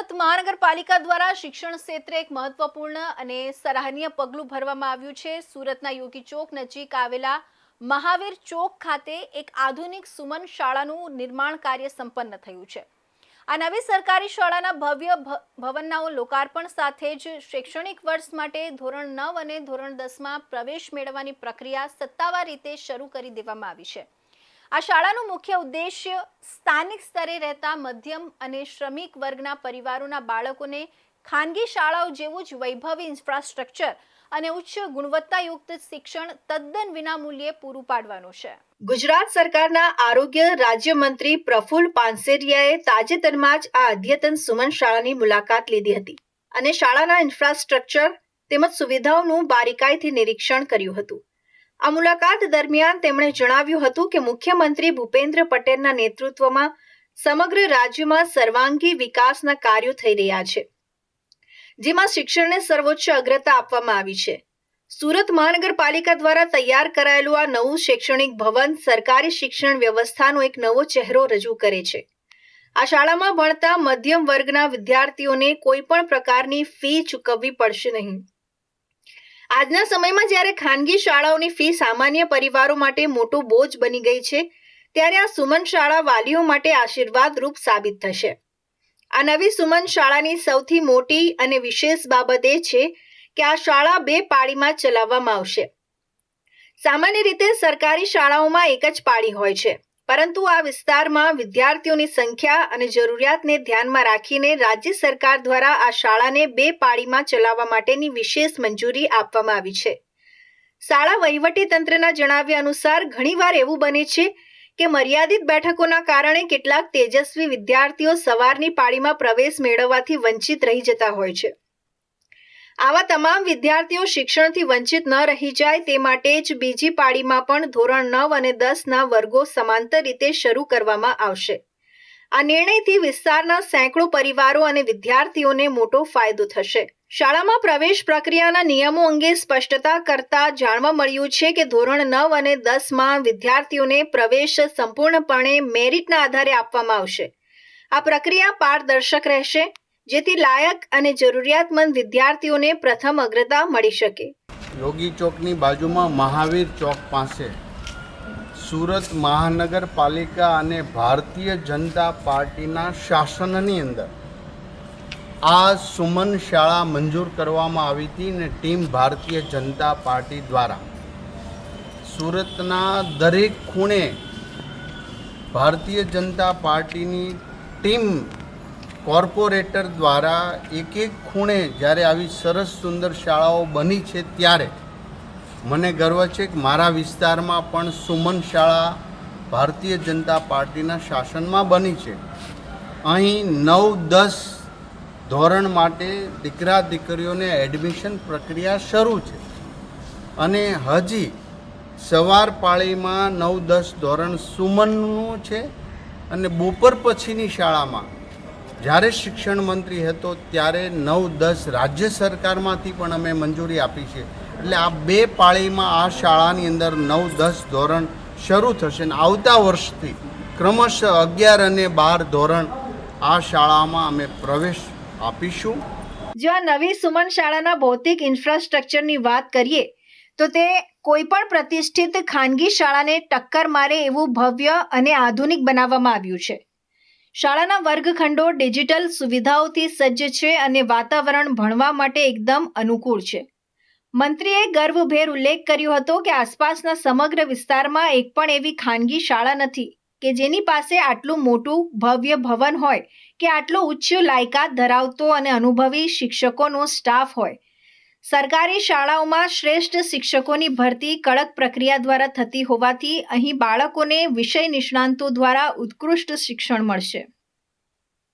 મહાનગરપાલિકા દ્વારા શિક્ષણ ક્ષેત્રે એક મહત્વપૂર્ણ અને સરાહનીય પગલું ભરવામાં આવ્યું છે। સુરતના યોગી ચોક નજીક આવેલા મહાવીર ચોક ખાતે એક આધુનિક સુમન શાળાનું નિર્માણ કાર્ય સંપન્ન થયું છે। આ નવી સરકારી શાળાના ભવ્ય ભવનના લોકાર્પણ સાથે જ શૈક્ષણિક વર્ષ માટે ધોરણ 9 અને ધોરણ 10માં પ્રવેશ મેળવવાની પ્રક્રિયા સત્તાવાર રીતે શરૂ કરી દેવામાં આવી છે। આ શાળાનો મુખ્ય ઉદ્દેશ્ય સ્થાનિક સ્તરે રહેતા મધ્યમ અને શ્રમિક વર્ગના પરિવારોના બાળકોને ખાનગી શાળાઓ જેવું જ વૈભવી ઇન્ફ્રાસ્ટ્રક્ચર અને ઉચ્ચ ગુણવત્તાયુક્ત શિક્ષણ તદ્દન વિનામૂલ્યે પૂરું પાડવાનો છે। ગુજરાત સરકારના આરોગ્ય રાજ્યમંત્રી પ્રફુલ્લ પાનસેરિયાએ તાજેતરમાં જ આ અદ્યતન સુમન શાળાની મુલાકાત લીધી હતી અને શાળાના ઇન્ફ્રાસ્ટ્રક્ચર તેમજ સુવિધાઓનું બારીકાઈથી નિરીક્ષણ કર્યું હતું। આ મુલાકાત દરમિયાન તેમણે જણાવ્યું હતું કે મુખ્યમંત્રી ભૂપેન્દ્ર પટેલના નેતૃત્વમાં સમગ્ર રાજ્યમાં સર્વાંગી વિકાસના કાર્યો થઈ રહ્યા છે, જેમાં શિક્ષણને સર્વોચ્ચ અગ્રતા આપવામાં આવી છે। સુરત મહાનગરપાલિકા દ્વારા તૈયાર કરાયેલું આ નવું શૈક્ષણિક ભવન સરકારી શિક્ષણ વ્યવસ્થાનો એક નવો ચહેરો રજૂ કરે છે। આ શાળામાં ભણતા મધ્યમ વર્ગના વિદ્યાર્થીઓને કોઈ પણ પ્રકારની ફી ચૂકવવી પડશે નહીં। આજના સમયમાં જ્યારે ખાનગી શાળાઓની ફી સામાન્ય પરિવારો માટે મોટો બોજ બની ગઈ છે, ત્યારે આ સુમન શાળા વાલીઓ માટે આશીર્વાદરૂપ સાબિત થશે। આ નવી સુમન શાળાની સૌથી મોટી અને વિશેષ બાબત એ છે કે આ શાળા 2 પાળીમાં ચલાવવામાં આવશે। સામાન્ય રીતે સરકારી શાળાઓમાં એક જ પાળી હોય છે, પરંતુ આ વિસ્તારમાં વિદ્યાર્થીઓની સંખ્યા અને જરૂરિયાતને ધ્યાનમાં રાખીને રાજ્ય સરકાર દ્વારા આ શાળાને 2 પાળીમાં ચલાવવા માટેની વિશેષ મંજૂરી આપવામાં આવી છે। શાળા વહીવટીતંત્રના જણાવ્યા અનુસાર ઘણીવાર એવું બને છે કે મર્યાદિત બેઠકોના કારણે કેટલાક તેજસ્વી વિદ્યાર્થીઓ સવારની પાળીમાં પ્રવેશ મેળવવાથી વંચિત રહી જતા હોય છે। આવા તમામ વિદ્યાર્થીઓ શિક્ષણથી વંચિત ન રહી જાય તે માટે જ બીજી પાળીમાં પણ ધોરણ 9 અને 10ના વર્ગો સમાંતર રીતે શરૂ કરવામાં આવશે। આ નિર્ણયથી વિસ્તારના સેંકડો પરિવારો અને વિદ્યાર્થીઓને મોટો ફાયદો થશે। શાળામાં પ્રવેશ પ્રક્રિયાના નિયમો અંગે સ્પષ્ટતા કરતા જાણવા મળ્યું છે કે ધોરણ 9 અને 10માં વિદ્યાર્થીઓને પ્રવેશ સંપૂર્ણપણે મેરિટના આધારે આપવામાં આવશે। આ પ્રક્રિયા પારદર્શક રહેશે, જેથી લાયક અને જરૂરિયાતમંદ વિદ્યાર્થીઓને પ્રથમ અગ્રતા મળી શકે। યોગી ચોકની બાજુમાં મહાવીર ચોક પાસે સુરત મહાનગરપાલિકા અને ભારતીય જનતા પાર્ટીના શાસનની અંદર આ સુમન શાળા મંજૂર કરવામાં આવી હતી અને ટીમ ભારતીય જનતા પાર્ટી દ્વારા સુરતના દરેક ખૂણે ભારતીય જનતા પાર્ટીની ટીમ કોર્પોરેટર દ્વારા એક ખૂણે જ્યારે આવી સરસ સુંદર શાળાઓ બની છે, ત્યારે મને ગર્વ છે કે મારા વિસ્તારમાં પણ સુમન શાળા ભારતીય જનતા પાર્ટીના શાસનમાં બની છે। અહીં 9-10 ધોરણ માટે દીકરા દીકરીઓને એડમિશન પ્રક્રિયા શરૂ છે અને હજી સવાર પાળીમાં 9-10 ધોરણ સુમનનું છે અને બપોર પછીની શાળામાં જ્યારે શિક્ષણ મંત્રી હતો ત્યારે 9-10 રાજ્ય સરકારમાંથી પણ અમે મંજૂરી આપી છે। એટલે આ 2 પાળીમાં આ શાળાની અંદર 9-10 ધોરણ શરૂ થશે અને આવતા વર્ષથી ક્રમશઃ 11 અને 12 ધોરણ આ શાળામાં અમે પ્રવેશ આપીશું। જો આ નવી સુમન શાળાના ભૌતિક ઇન્ફ્રાસ્ટ્રક્ચરની વાત કરીએ તો તે કોઈ પણ પ્રતિષ્ઠિત ખાનગી શાળાને ટક્કર મારે એવું ભવ્ય અને આધુનિક બનાવવામાં આવ્યું છે। શાળાના વર્ગખંડો ડિજિટલ સુવિધાઓથી સજ્જ છે અને વાતાવરણ ભણવા માટે એકદમ અનુકૂળ છે। મંત્રીએ ગર્વભેર ઉલ્લેખ કર્યો હતો કે આસપાસના સમગ્ર વિસ્તારમાં એક પણ એવી ખાનગી શાળા નથી કે જેની પાસે આટલું મોટું ભવ્ય ભવન હોય કે આટલો ઉચ્ચ લાયકાત ધરાવતો અને અનુભવી શિક્ષકોનો સ્ટાફ હોય। સરકારી શાળાઓમાં શ્રેષ્ઠ શિક્ષકોની ભરતી કડક પ્રક્રિયા દ્વારા થતી હોવાથી અહીં બાળકોને વિષય નિષ્ણાંતો દ્વારા ઉત્કૃષ્ટ શિક્ષણ મળશે।